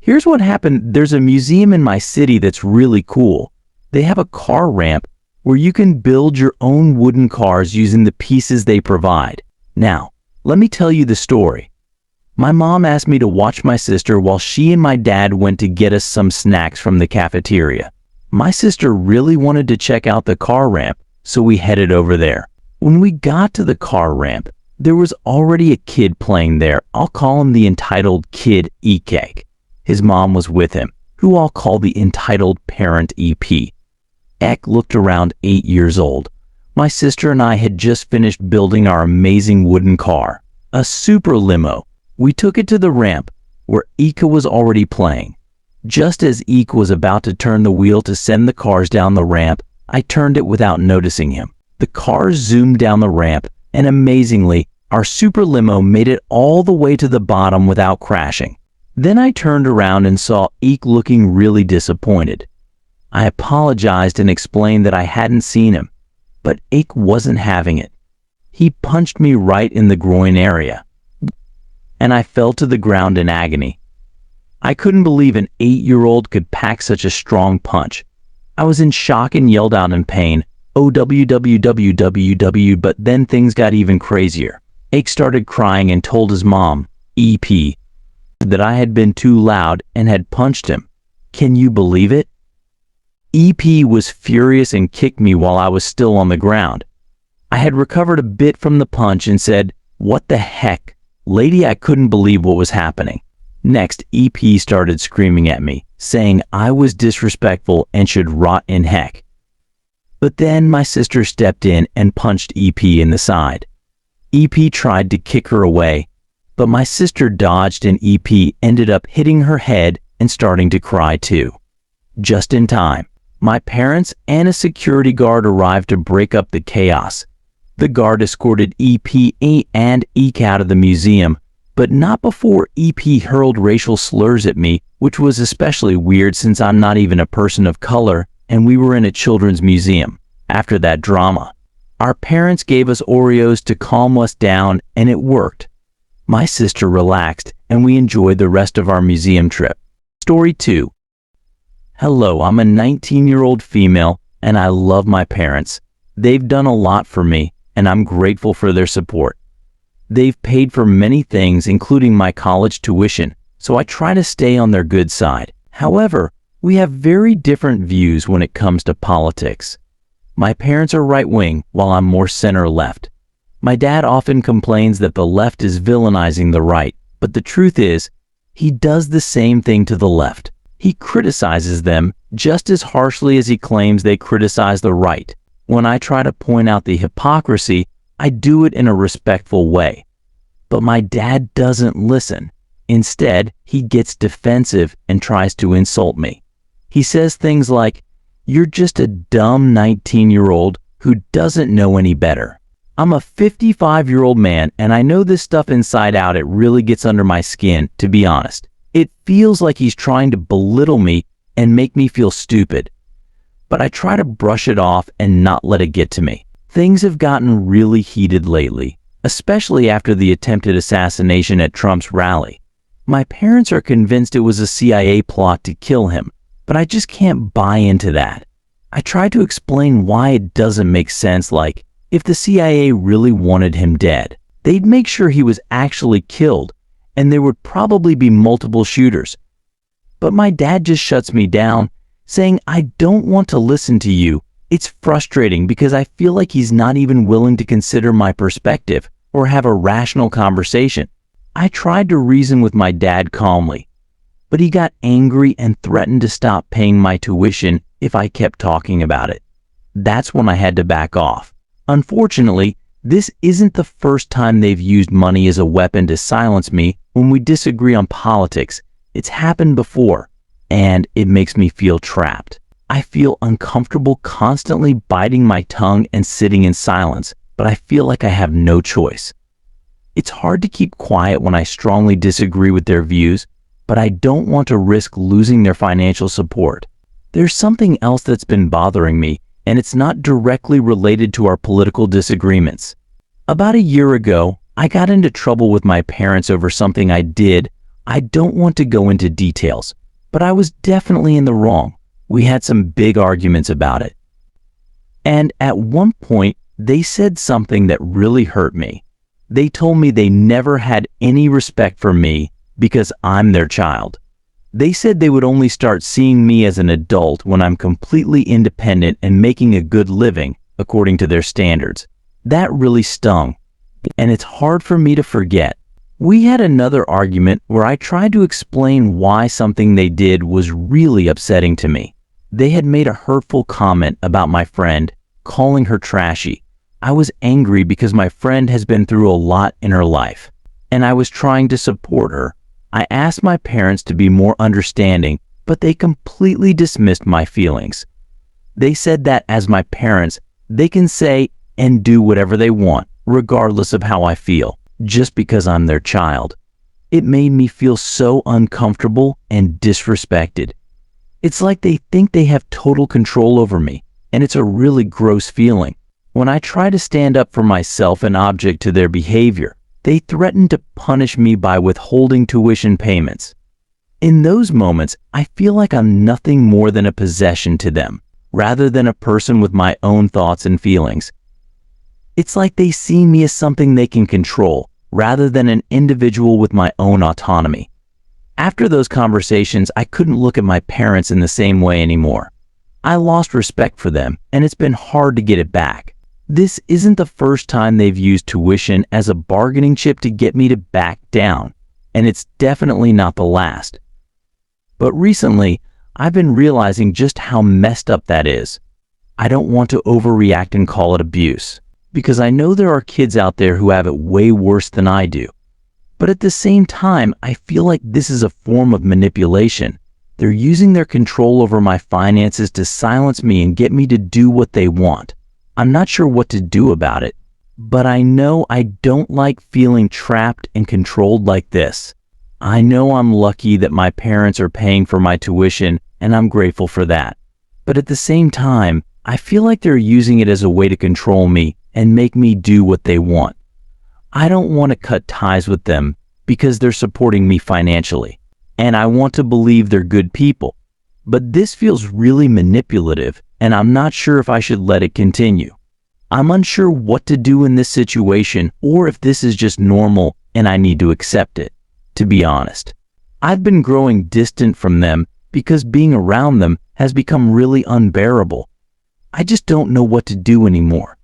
Here's what happened. There's a museum in my city that's really cool. They have a car ramp where you can build your own wooden cars using the pieces they provide. Now, let me tell you the story. My mom asked me to watch my sister while she and my dad went to get us some snacks from the cafeteria. My sister really wanted to check out the car ramp, so we headed over there. When we got to the car ramp, there was already a kid playing there. I'll call him the entitled kid Ek. His mom was with him, who I'll call the entitled parent EP. Ek looked around 8 years old. My sister and I had just finished building our amazing wooden car, a super limo. We took it to the ramp, where Ika was already playing. Just as Ika was about to turn the wheel to send the cars down the ramp, I turned it without noticing him. The cars zoomed down the ramp, and amazingly, our super limo made it all the way to the bottom without crashing. Then I turned around and saw Ika looking really disappointed. I apologized and explained that I hadn't seen him, but Ika wasn't having it. He punched me right in the groin area, and I fell to the ground in agony. I couldn't believe an 8-year-old could pack such a strong punch. I was in shock and yelled out in pain, "Oh, www," but then things got even crazier. Ike started crying and told his mom, EP, that I had been too loud and had punched him. Can you believe it? EP was furious and kicked me while I was still on the ground. I had recovered a bit from the punch and said, "What the heck? Lady," I couldn't believe what was happening. Next, EP started screaming at me, saying I was disrespectful and should rot in heck. But then my sister stepped in and punched EP in the side. EP tried to kick her away, but my sister dodged and EP ended up hitting her head and starting to cry too. Just in time, my parents and a security guard arrived to break up the chaos. The guard escorted EP and Ike out of the museum, but not before EP hurled racial slurs at me, which was especially weird since I'm not even a person of color and we were in a children's museum. After that drama, our parents gave us Oreos to calm us down, and it worked. My sister relaxed and we enjoyed the rest of our museum trip. Story 2. Hello, I'm a 19-year-old female and I love my parents. They've done a lot for me and I'm grateful for their support. They've paid for many things, including my college tuition, so I try to stay on their good side. However, we have very different views when it comes to politics. My parents are right-wing, while I'm more center-left. My dad often complains that the left is villainizing the right, but the truth is, he does the same thing to the left. He criticizes them just as harshly as he claims they criticize the right. When I try to point out the hypocrisy, I do it in a respectful way. But my dad doesn't listen. Instead, he gets defensive and tries to insult me. He says things like, "You're just a dumb 19-year-old who doesn't know any better." I'm a 55-year-old man and I know this stuff inside out. It really gets under my skin, to be honest. It feels like he's trying to belittle me and make me feel stupid. But I try to brush it off and not let it get to me. Things have gotten really heated lately, especially after the attempted assassination at Trump's rally. My parents are convinced it was a CIA plot to kill him, but I just can't buy into that. I try to explain why it doesn't make sense, like, if the CIA really wanted him dead, they'd make sure he was actually killed, and there would probably be multiple shooters. But my dad just shuts me down, saying, "I don't want to listen to you." It's frustrating because I feel like he's not even willing to consider my perspective or have a rational conversation. I tried to reason with my dad calmly, but he got angry and threatened to stop paying my tuition if I kept talking about it. That's when I had to back off. Unfortunately, this isn't the first time they've used money as a weapon to silence me when we disagree on politics. It's happened before, and it makes me feel trapped. I feel uncomfortable constantly biting my tongue and sitting in silence, but I feel like I have no choice. It's hard to keep quiet when I strongly disagree with their views, but I don't want to risk losing their financial support. There's something else that's been bothering me, and it's not directly related to our political disagreements. About a year ago, I got into trouble with my parents over something I did I don't want to go into details, but I was definitely in the wrong. We had some big arguments about it. And at one point, they said something that really hurt me. They told me they never had any respect for me because I'm their child. They said they would only start seeing me as an adult when I'm completely independent and making a good living, according to their standards. That really stung, and it's hard for me to forget. We had another argument where I tried to explain why something they did was really upsetting to me. They had made a hurtful comment about my friend, calling her trashy. I was angry because my friend has been through a lot in her life, and I was trying to support her. I asked my parents to be more understanding, but they completely dismissed my feelings. They said that as my parents, they can say and do whatever they want, regardless of how I feel, just because I'm their child. It made me feel so uncomfortable and disrespected. It's like they think they have total control over me, and it's a really gross feeling. When I try to stand up for myself and object to their behavior, they threaten to punish me by withholding tuition payments. In those moments, I feel like I'm nothing more than a possession to them, rather than a person with my own thoughts and feelings. It's like they see me as something they can control, rather than an individual with my own autonomy. After those conversations, I couldn't look at my parents in the same way anymore. I lost respect for them, and it's been hard to get it back. This isn't the first time they've used tuition as a bargaining chip to get me to back down, and it's definitely not the last. But recently, I've been realizing just how messed up that is. I don't want to overreact and call it abuse, because I know there are kids out there who have it way worse than I do. But at the same time, I feel like this is a form of manipulation. They're using their control over my finances to silence me and get me to do what they want. I'm not sure what to do about it, but I know I don't like feeling trapped and controlled like this. I know I'm lucky that my parents are paying for my tuition, and I'm grateful for that. But at the same time, I feel like they're using it as a way to control me and make me do what they want. I don't want to cut ties with them because they're supporting me financially, and I want to believe they're good people. But this feels really manipulative, and I'm not sure if I should let it continue. I'm unsure what to do in this situation or if this is just normal and I need to accept it, to be honest. I've been growing distant from them because being around them has become really unbearable. I just don't know what to do anymore.